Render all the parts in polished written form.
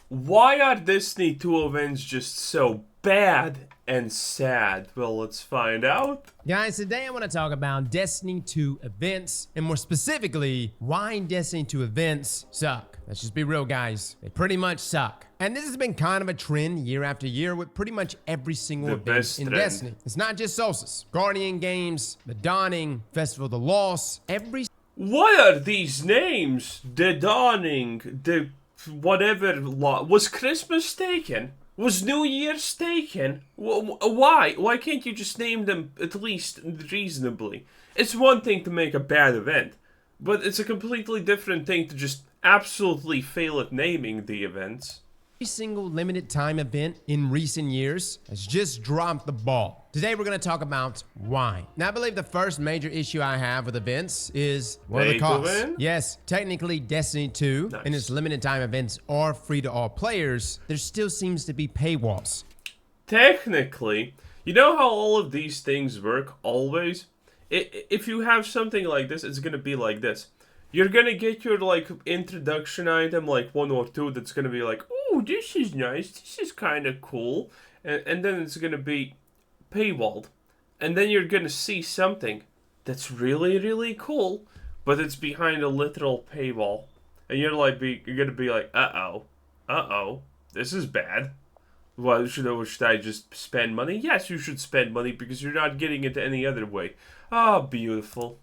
Why are Destiny 2 events just so bad and sad? Well, let's find out. Guys, today I want to talk about Destiny 2 events, and more specifically, why Destiny 2 events suck. Let's just be real, guys. They pretty much suck. And this has been kind of a trend year after year with pretty much every single event in Destiny. It's not just Solstice. Guardian Games, The Dawning, Festival of the Lost, every... What are these names? The Dawning, the whatever... Was Christmas taken? Was New Year's taken? Why? Why can't you just name them at least reasonably? It's one thing to make a bad event, but it's a completely different thing to just absolutely fail at naming the events. Every single limited time event in recent years has just dropped the ball. Today we're going to talk about why. Now I believe the first major issue I have with events is the cost. Yes, technically Destiny 2 and its limited time events are free to all players. There still seems to be paywalls. Technically, you know how all of these things work always? If you have something like this, it's going to be like this. You're going to get your like introduction item, like 1 or 2, that's going to be like, oh, this is nice, this is kind of cool. And then it's going to be paywalled. And then you're going to see something that's really, really cool, but it's behind a literal paywall. And you're going to be like, uh-oh, this is bad. Well, should I just spend money? Yes, you should spend money because you're not getting it any other way. Ah, beautiful.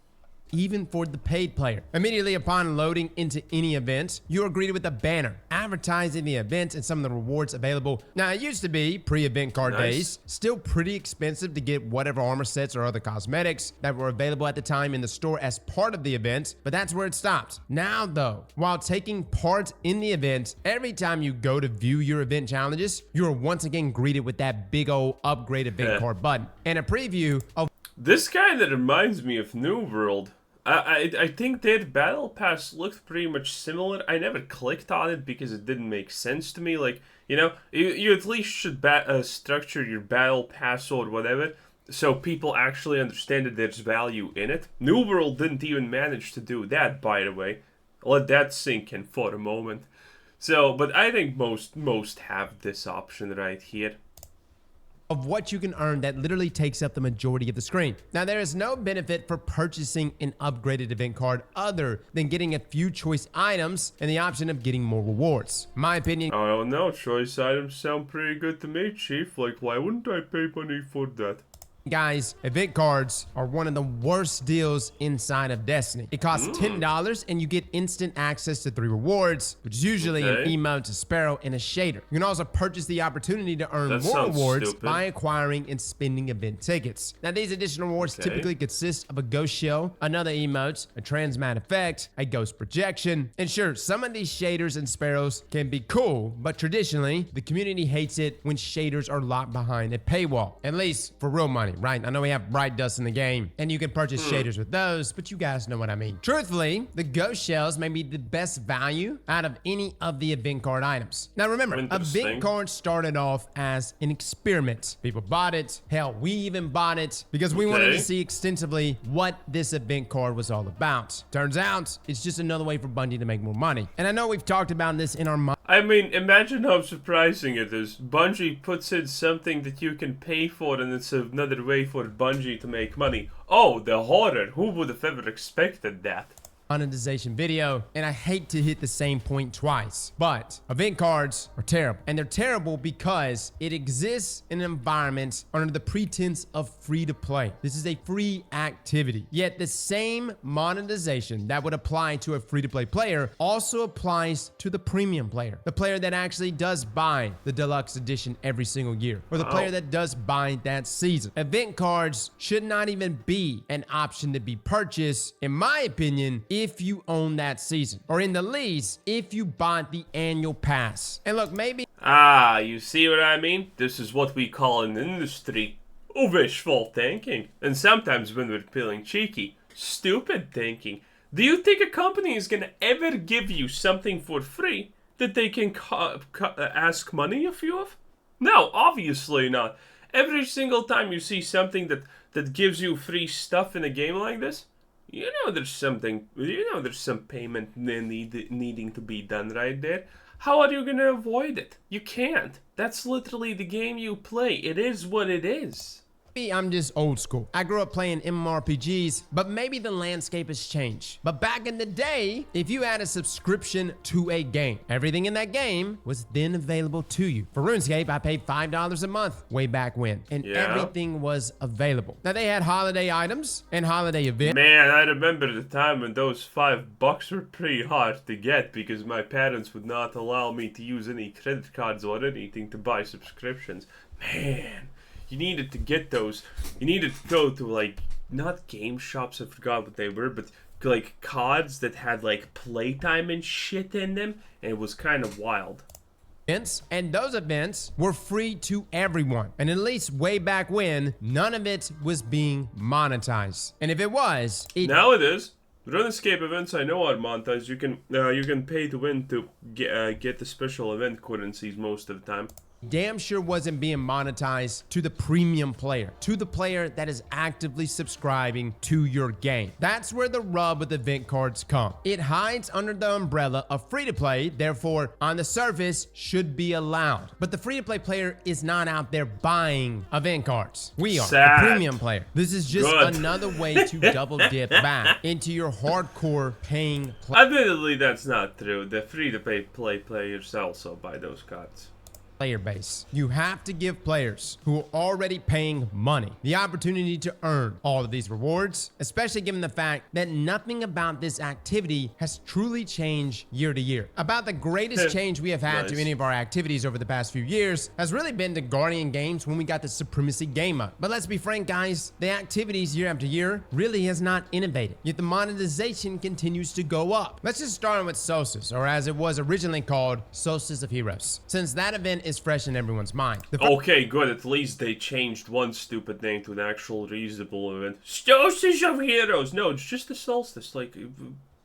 Even for the paid player. Immediately upon loading into any event, you are greeted with a banner advertising the event and some of the rewards available. Now, it used to be pre-event card days, still pretty expensive to get whatever armor sets or other cosmetics that were available at the time in the store as part of the event, but that's where it stopped. Now, though, while taking part in the event, every time you go to view your event challenges, you are once again greeted with that big old upgrade event card button and a preview of... This kind of reminds me of New World. I think their battle pass looked pretty much similar. I never clicked on it because it didn't make sense to me. Like, you know, you at least should structure your battle pass or whatever so people actually understand that there's value in it. New World didn't even manage to do that, by the way. Let that sink in for a moment. So, but I think most have this option right here. Of what you can earn that literally takes up the majority of the screen. Now, there is no benefit for purchasing an upgraded event card other than getting a few choice items and the option of getting more rewards. My opinion... I don't know, choice items sound pretty good to me, Chief. Like, why wouldn't I pay money for that? Guys, event cards are one of the worst deals inside of Destiny. It costs $10 and you get instant access to 3 rewards, which is usually an emote, a sparrow, and a shader. You can also purchase the opportunity to earn more rewards by acquiring and spending event tickets. Now, these additional rewards typically consist of a ghost shell, another emote, a transmat effect, a ghost projection. And sure, some of these shaders and sparrows can be cool, but traditionally, the community hates it when shaders are locked behind a paywall, at least for real money. Right? I know we have bright dust in the game, and you can purchase shaders with those, but you guys know what I mean. Truthfully, the ghost shells may be the best value out of any of the event card items. Now remember, event cards started off as an experiment. People bought it. Hell, we even bought it because we wanted to see extensively what this event card was all about. Turns out, it's just another way for Bungie to make more money. And I know we've talked about this in our... I mean, imagine how surprising it is. Bungie puts in something that you can pay for, and it's another way for Bungie to make money. Oh, the horror. Who would have ever expected that? Monetization video, and I hate to hit the same point twice, but event cards are terrible, and they're terrible because it exists in an environment under the pretense of free to play. This is a free activity, yet the same monetization that would apply to a free to play player also applies to the premium player, the player that actually does buy the deluxe edition every single year, or the player that does buy that season. Event cards should not even be an option to be purchased, in my opinion, if you own that season, or in the least, if you bought the annual pass. And look, maybe... Ah, you see what I mean? This is what we call in the industry wishful thinking. And sometimes when we're feeling cheeky, stupid thinking. Do you think a company is gonna ever give you something for free that they can ask money of you of? No, obviously not. Every single time you see something that gives you free stuff in a game like this, you know there's some payment needing to be done right there. How are you gonna avoid it? You can't. That's literally the game you play. It is what it is. Maybe I'm just old school. I grew up playing MMORPGs, but maybe the landscape has changed. But back in the day, if you had a subscription to a game, everything in that game was then available to you. For RuneScape, I paid $5 a month way back when, and everything was available. Now, they had holiday items and holiday events. Man, I remember the time when those $5 were pretty hard to get because my parents would not allow me to use any credit cards or anything to buy subscriptions. Man. You needed to get those. You needed to go to, like, not game shops, I forgot what they were, but, like, cards that had, like, playtime and shit in them, and it was kind of wild. And those events were free to everyone. And at least way back when, none of it was being monetized. And if it was, now it is. RuneScape events I know are monetized. You can pay to win to get the special event currencies most of the time. Damn sure wasn't being monetized to the premium player, to the player that is actively subscribing to your game. That's where the rub with event cards come. It hides under the umbrella of free-to-play, therefore, on the surface, should be allowed. But the free-to-play player is not out there buying event cards. We are the premium player. This is just another way to double dip back into your hardcore paying play. Admittedly, that's not true. The free-to-play players also buy those cards. Player base. You have to give players who are already paying money the opportunity to earn all of these rewards, especially given the fact that nothing about this activity has truly changed year to year. About the greatest change we have had to any of our activities over the past few years has really been the Guardian games when we got the Supremacy game up. But let's be frank, guys, the activities year after year really has not innovated, yet the monetization continues to go up. Let's just start with Solstice, or as it was originally called, Solstice of Heroes, since that event is fresh in everyone's mind. Okay, good. At least they changed one stupid name to an actual reasonable event. Solstice of Heroes! No, it's just the Solstice. Like,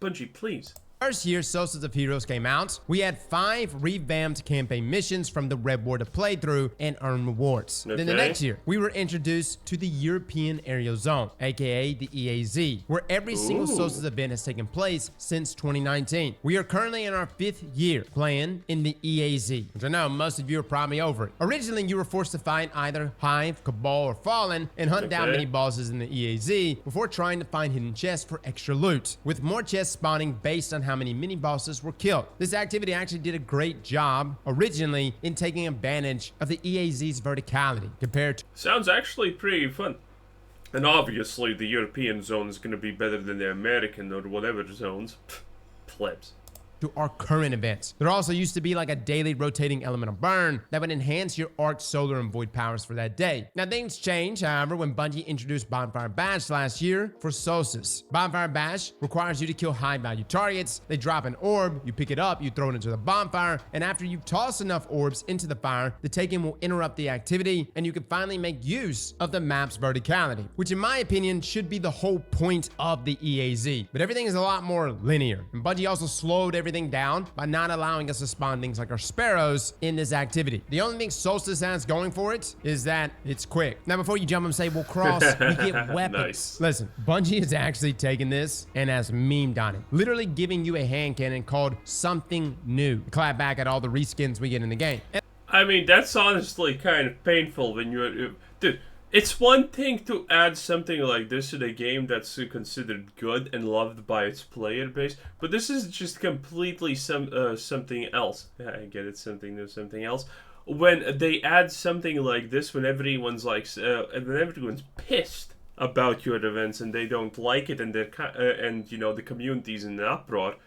Bungie, please. First year Solstice of Heroes came out, we had 5 revamped campaign missions from the Red War to play through and earn rewards. Then the next year, we were introduced to the European Aerial Zone, aka the EAZ, where every single Solstice event has taken place since 2019. We are currently in our 5th year playing in the EAZ, which I know most of you are probably over it. Originally, you were forced to find either Hive, Cabal, or Fallen and hunt down many bosses in the EAZ before trying to find hidden chests for extra loot, with more chests spawning based on how many mini bosses were killed. This activity actually did a great job originally in taking advantage of the EAZ's verticality compared to... Sounds actually pretty fun. And obviously the European zone is going to be better than the American or whatever zones. Plebs. To our current events. There also used to be like a daily rotating elemental burn that would enhance your arc, solar, and void powers for that day. Now things changed, however, when Bungie introduced Bonfire Bash last year for Solstice. Bonfire Bash requires you to kill high value targets. They drop an orb, you pick it up, you throw it into the bonfire, and after you toss enough orbs into the fire, the taken will interrupt the activity, and you can finally make use of the map's verticality, which in my opinion should be the whole point of the EAZ. But everything is a lot more linear, and Bungie also slowed everything down by not allowing us to spawn things like our sparrows in this activity. The only thing Solstice has going for it is that it's quick. Now, before you jump and say, well, Cross, we get weapons. Nice. Listen, Bungie has actually taken this and has memed on it, literally giving you a hand cannon called something new. Clap back at all the reskins we get in the game. I mean, that's honestly kind of painful when you're... Dude, it's one thing to add something like this to the game that's considered good and loved by its player base, but this is just completely something else. Yeah, I get it, something new, something else. When they add something like this, when everyone's like, when everyone's pissed about your events and they don't like it, and they're and you know the community's in an uproar,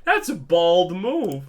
that's a bold move.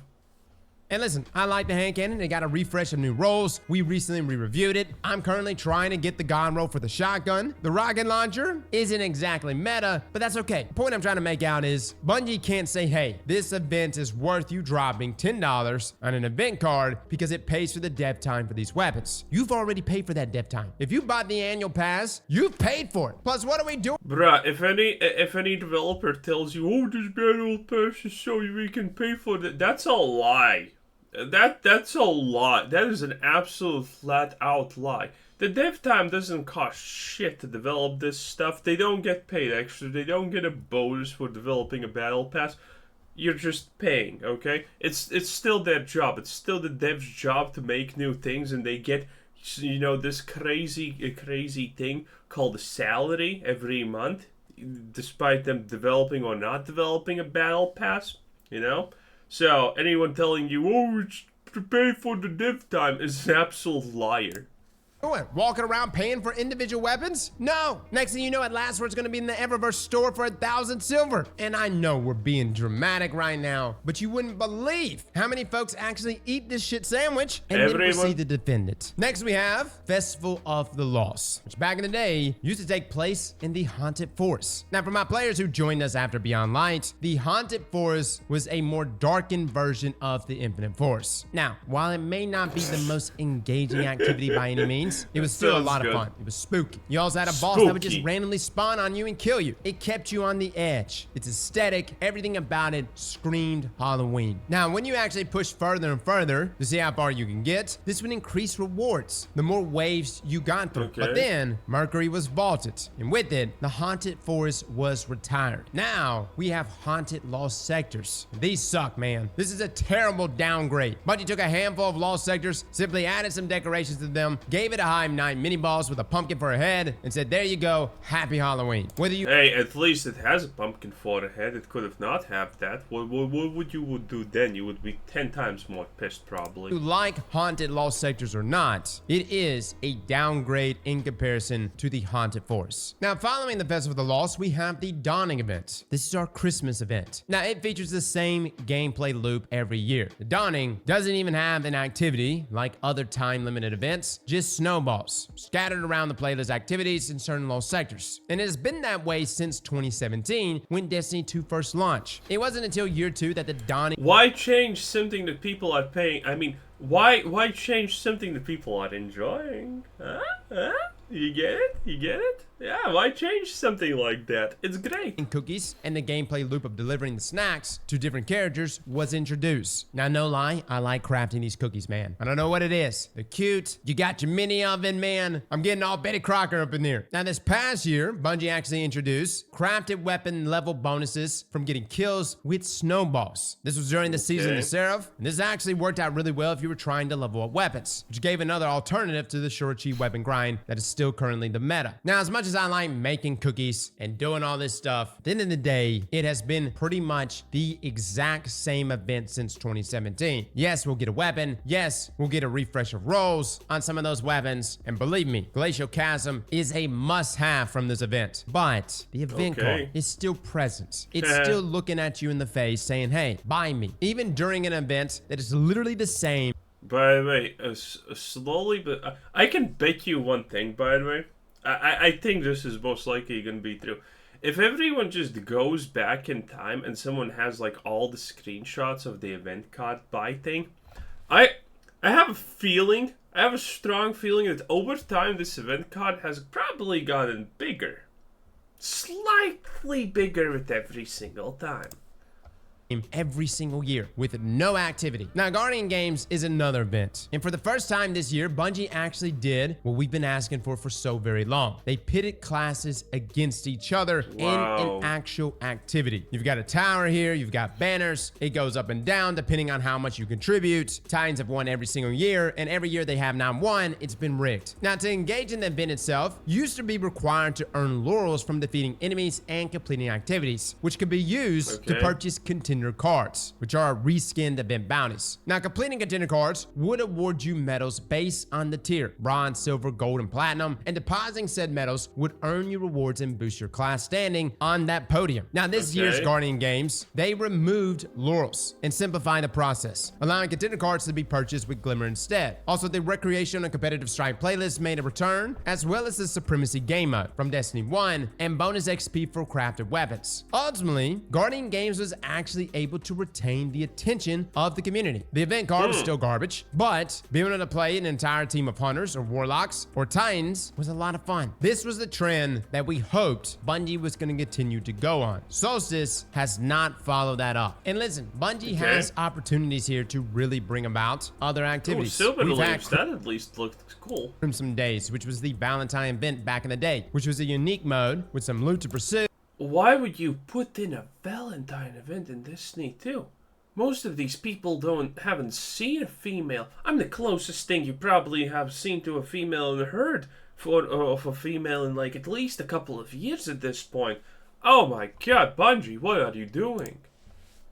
And listen, I like the hand cannon. It got a refresh of new roles. We recently re-reviewed it. I'm currently trying to get the gun roll for the shotgun. The rocket launcher isn't exactly meta, but that's okay. The point I'm trying to make out is Bungie can't say, hey, this event is worth you dropping $10 on an event card because it pays for the dev time for these weapons. You've already paid for that dev time. If you bought the annual pass, you've paid for it. Plus, what are we doing? Bruh, if any developer tells you, oh, this annual pass is so we can pay for it, that's a lie. That's a lie. That is an absolute flat out lie. The dev time doesn't cost shit to develop this stuff. They don't get paid extra. They don't get a bonus for developing a battle pass. you're just paying, okay? It's still their job. It's still the dev's job to make new things, and they get, this crazy thing called a salary every month, despite them developing or not developing a battle pass, So anyone telling you, oh, it's to pay for the dev time is an absolute liar. What, walking around paying for individual weapons? No. Next thing you know, at last word's gonna be in the Eververse store for 1,000 silver. And I know we're being dramatic right now, but you wouldn't believe how many folks actually eat this shit sandwich and then proceed to defend it. Next we have Festival of the Lost, which back in the day used to take place in the Haunted Forest. Now for my players who joined us after Beyond Light, the Haunted Forest was a more darkened version of the Infinite Forest. Now, while it may not be the most engaging activity by any means, it was still a lot of fun. It was spooky. You also had a boss that would just randomly spawn on you and kill you. It kept you on the edge. It's aesthetic. Everything about it screamed Halloween. Now, when you actually push further and further to see how far you can get, this would increase rewards the more waves you got through. But then, Mercury was vaulted. And with it, the Haunted Forest was retired. Now, we have Haunted Lost Sectors. These suck, man. This is a terrible downgrade. Bungie took a handful of Lost Sectors, simply added some decorations to them, gave it a Hive 9 mini balls with a pumpkin for a head, and said, there you go, happy Halloween. Hey, at least it has a pumpkin for a head. It could have not have that. What would you do then? You would be 10 times more pissed, probably. You like Haunted Lost Sectors or not, it is a downgrade in comparison to the Haunted Forest. Now, following the Festival of the Lost, we have the Dawning event. This is our Christmas event. Now, it features the same gameplay loop every year. The Dawning doesn't even have an activity like other time-limited events, just snowballs scattered around the playlist activities in certain lost sectors. And it has been that way since 2017 when Destiny 2 first launched. It wasn't until year 2 that the Dawning... Why change something that people are paying? I mean, why change something that people are enjoying? Huh? You get it? You get it? Yeah, why change something like that? It's great. And cookies and the gameplay loop of delivering the snacks to different characters was introduced. Now, no lie, I like crafting these cookies, man. I don't know what it is. They're cute. You got your mini oven, man. I'm getting all Betty Crocker up in here. Now, this past year, Bungie actually introduced crafted weapon level bonuses from getting kills with snowballs. This was during the season of the Seraph, and this actually worked out really well if you were trying to level up weapons, which gave another alternative to the short cheat weapon grind that is still currently the meta. Now, as much as I like making cookies and doing all this stuff, at the end of the day, it has been pretty much the exact same event since 2017. Yes, we'll get a weapon. Yes, we'll get a refresh of rolls on some of those weapons. And believe me, Glacial Chasm is a must-have from this event. But the event card is still present. It's still looking at you in the face saying, hey, buy me. Even during an event that is literally the same. By the way, slowly, but I can bet you one thing, by the way. I think this is most likely going to be true. If everyone just goes back in time and someone has like all the screenshots of the event card buy thing, I have a feeling, I have a strong feeling that over time this event card has probably gotten bigger. Slightly bigger with every single time. Every single year with no activity. Now, Guardian Games is another event. And for the first time this year, Bungie actually did what we've been asking for so very long. They pitted classes against each other in an actual activity. You've got a tower here, you've got banners. It goes up and down depending on how much you contribute. Titans have won every single year, and every year they have not won, it's been rigged. Now, to engage in the event itself, you used to be required to earn laurels from defeating enemies and completing activities, which could be used to purchase contender cards, which are reskinned event bounties. Now, completing contender cards would award you medals based on the tier, bronze, silver, gold, and platinum, and depositing said medals would earn you rewards and boost your class standing on that podium. Now, this year's Guardian Games, they removed laurels and simplified the process, allowing contender cards to be purchased with Glimmer instead. Also, the recreational and competitive strike playlist made a return, as well as the Supremacy game mode from Destiny 1 and bonus XP for crafted weapons. Ultimately, Guardian Games was actually able to retain the attention of the community. The event card was still garbage, but being able to play an entire team of hunters or warlocks or titans was a lot of fun. This was the trend that we hoped Bungie was going to continue to go on. Solstice has not followed that up. And listen, Bungie has opportunities here to really bring about other activities. Silver Leaves, that at least looked cool. Crimson Days, which was the Valentine event back in the day, which was a unique mode with some loot to pursue. why would you put in a Valentine event in Destiny 2? Most of these people haven't seen a female. I'm the closest thing you probably have seen to a female in the herd of a female in like at least a couple of years at this point. Oh my god, Bungie, what are you doing?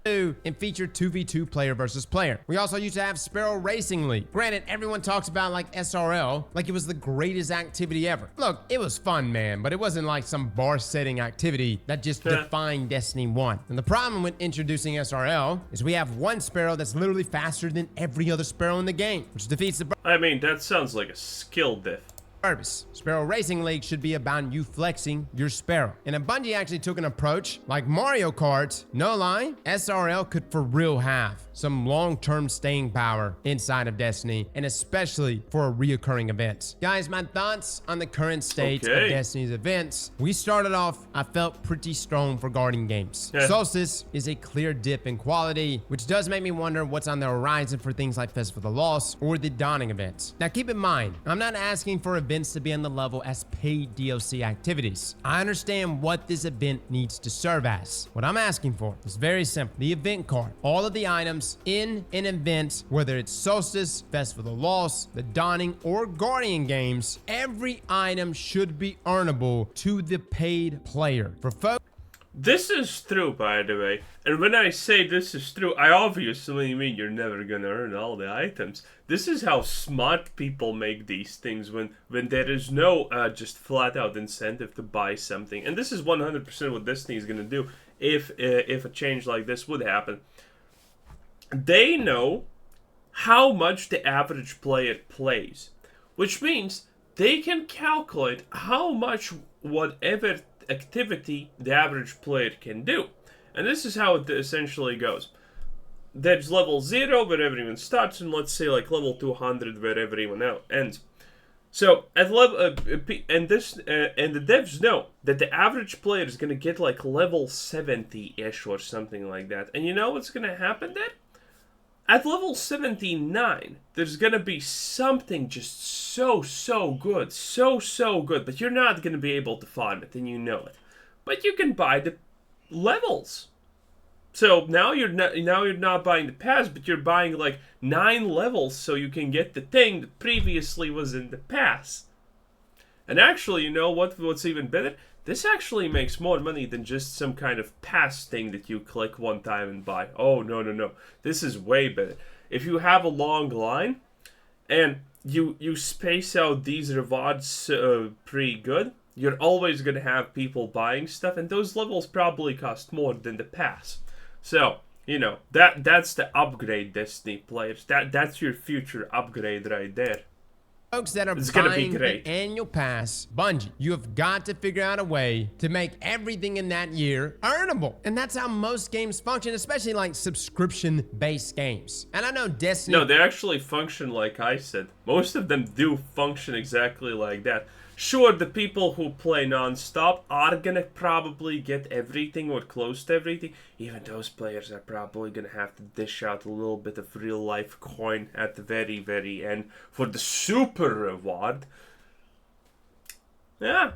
And feature 2v2 player versus player. We also used to have Sparrow Racing League. Granted, everyone talks about like SRL like it was the greatest activity ever. Look, it was fun, man, but it wasn't like some bar-setting activity that just defined Destiny 1. And the problem with introducing SRL is we have one Sparrow that's literally faster than every other Sparrow in the game, which defeats the I mean, that sounds like a skill diff. purpose. Sparrow Racing League should be about you flexing your Sparrow. And if Bungie actually took an approach like Mario Kart, no lie, SRL could for real have some long-term staying power inside of Destiny, and especially for a reoccurring event. Guys, my thoughts on the current state of Destiny's events. We started off, I felt pretty strong for guarding games. Solstice is a clear dip in quality, which does make me wonder what's on the horizon for things like Festival of the Lost or the Dawning events. Now keep in mind, I'm not asking for events to be on the level as paid DLC activities. I understand what this event needs to serve as. What I'm asking for is very simple. The event card. All of the items in an event, whether it's Solstice, Festival of the Lost, the Dawning, or Guardian games, every item should be earnable to the paid player. For folks This is true, by the way. And when I say this is true, I obviously mean you're never gonna earn all the items. This is how smart people make these things when there is no just flat out incentive to buy something. And this is 100% what Destiny is gonna do if a change like this would happen. They know how much the average player plays, which means they can calculate how much whatever activity the average player can do. And this is how it essentially goes. There's level 0 where everyone starts, and let's say like level 200 where everyone ends. So at level and the devs know that the average player is gonna get like level 70-ish or something like that. And you know what's gonna happen then? At level 79, there's gonna be something just so good, so good, but you're not gonna be able to farm it, and you know it. But you can buy the levels. So now you're not buying the pass, but you're buying like 9 levels so you can get the thing that previously was in the pass. And actually, you know what's even better? This actually makes more money than just some kind of pass thing that you click one time and buy. Oh, no. This is way better. If you have a long line and you space out these rewards pretty good, you're always going to have people buying stuff, and those levels probably cost more than the pass. So, you know, that's the upgrade, Destiny players. That's your future upgrade right there. Folks that are buying the annual pass, Bungie, you have got to figure out a way to make everything in that year earnable. And that's how most games function, especially like subscription-based games. And I know Destiny... No, they actually function like I said. Most of them do function exactly like that. Sure, the people who play non-stop are gonna probably get everything or close to everything. Even those players are probably gonna have to dish out a little bit of real-life coin at the very, very end for the super reward. Yeah,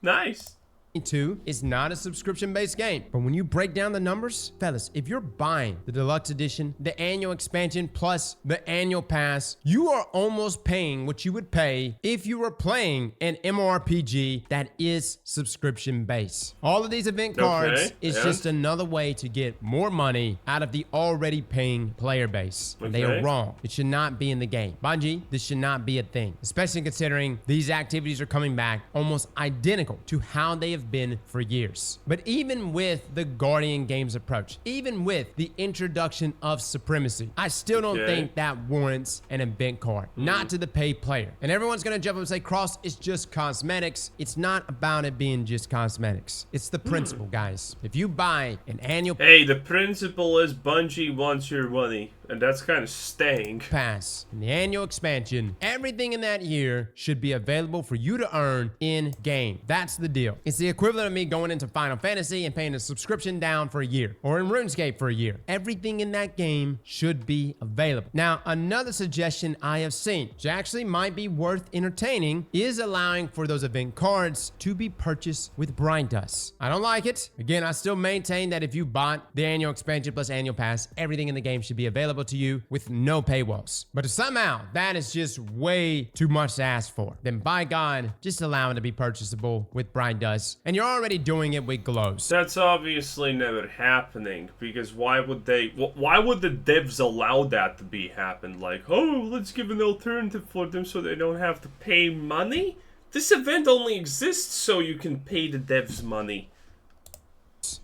nice. 2 is not a subscription-based game, but when you break down the numbers, fellas, if you're buying the deluxe edition, the annual expansion plus the annual pass, you are almost paying what you would pay if you were playing an MMORPG that is subscription-based. All of these event cards is just another way to get more money out of the already paying player base. They are wrong. It should not be in the game. Bungie, this should not be a thing, especially considering these activities are coming back almost identical to how they have been for years. But even with the Guardian games approach, even with the introduction of Supremacy, I still don't think that warrants an event card, not to the paid player. And everyone's gonna jump up and say Cross is just cosmetics. It's not about it being just cosmetics. It's the principle, guys. If you buy an annual... Hey, the principle is Bungie wants your money. And that's kind of staying. Pass and the annual expansion, everything in that year should be available for you to earn in game. That's the deal. It's the equivalent of me going into Final Fantasy and paying a subscription down for a year, or in RuneScape for a year. Everything in that game should be available. Now, another suggestion I have seen, which actually might be worth entertaining, is allowing for those event cards to be purchased with Brine Dust. I don't like it. Again, I still maintain that if you bought the annual expansion plus annual pass, everything in the game should be available to you with no paywalls. But somehow that is just way too much to ask for. Then by God, just allow it to be purchasable with Brine Dust. And you're already doing it with glows. That's obviously never happening, because why would the devs allow that to be happen? Like, oh, let's give an alternative for them so they don't have to pay money? This event only exists so you can pay the devs money.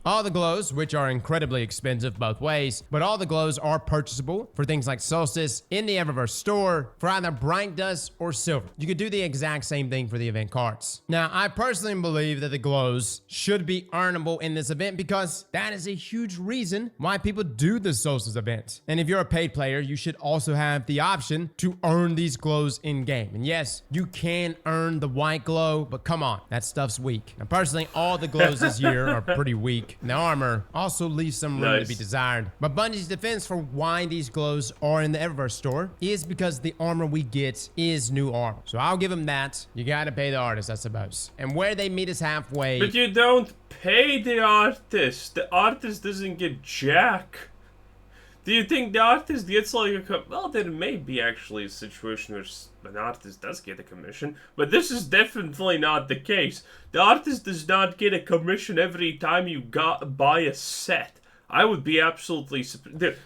All the glows, which are incredibly expensive both ways, but all the glows are purchasable for things like Solstice in the Eververse store for either Brine Dust or Silver. You could do the exact same thing for the event cards. Now, I personally believe that the glows should be earnable in this event because that is a huge reason why people do the Solstice event. And if you're a paid player, you should also have the option to earn these glows in game. And yes, you can earn the white glow, but come on, that stuff's weak. Now, personally, all the glows this year are pretty weak. And the armor also leaves some room to be desired. But Bungie's defense for why these glows are in the Eververse store is because the armor we get is new armor. So I'll give them that. You gotta pay the artist, I suppose. And where they meet us halfway. But you don't pay the artist. The artist doesn't get jack. Do you think the artist gets like a well, there may be actually a situation where an artist does get a commission, but this is definitely not the case. The artist does not get a commission every time you buy a set. I would be absolutely surprised.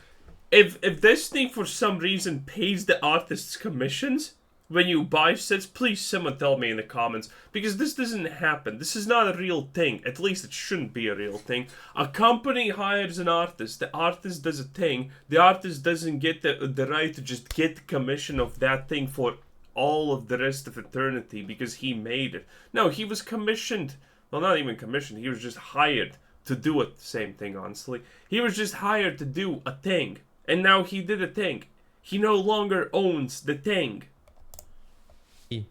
If Destiny for some reason pays the artist's commissions when you buy sets, please someone tell me in the comments, because this doesn't happen. This is not a real thing. At least it shouldn't be a real thing. A company hires an artist, the artist does a thing, the artist doesn't get the right to just get the commission of that thing for all of the rest of eternity because he made it. No, he was commissioned. Well, not even commissioned, he was just hired to do it. Same thing, honestly. He was just hired to do a thing, and now he did a thing. He no longer owns the thing.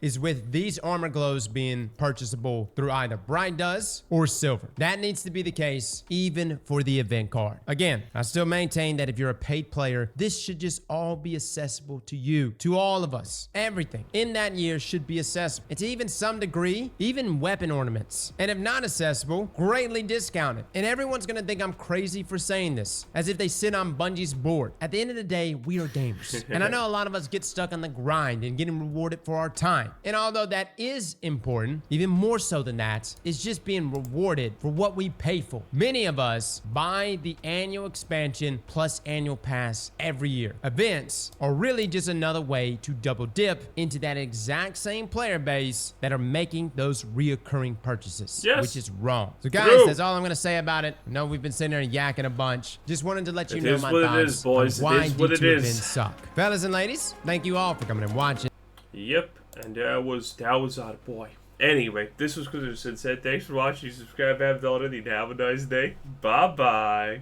Is with these armor glows being purchasable through either Brine Dust or Silver. That needs to be the case even for the event card. Again, I still maintain that if you're a paid player, this should just all be accessible to you, to all of us. Everything in that year should be accessible. And to even some degree, even weapon ornaments. And if not accessible, greatly discounted. And everyone's gonna think I'm crazy for saying this, as if they sit on Bungie's board. At the end of the day, we are gamers. And I know a lot of us get stuck on the grind and getting rewarded for our time. And although that is important, even more so than that is just being rewarded for what we pay for. Many of us buy the annual expansion plus annual pass every year. Events are really just another way to double dip into that exact same player base that are making those reoccurring purchases, which is wrong. So guys, that's all I'm gonna say about it. I know we've been sitting there yakking a bunch. Just wanted to let you know my thoughts on why D2 events suck. Fellas and ladies, thank you all for coming and watching. Yep, and that was our boy. Anyway, this was Cruiser Sunset. Thanks for watching. Subscribe if you haven't already. Have a nice day. Bye-bye.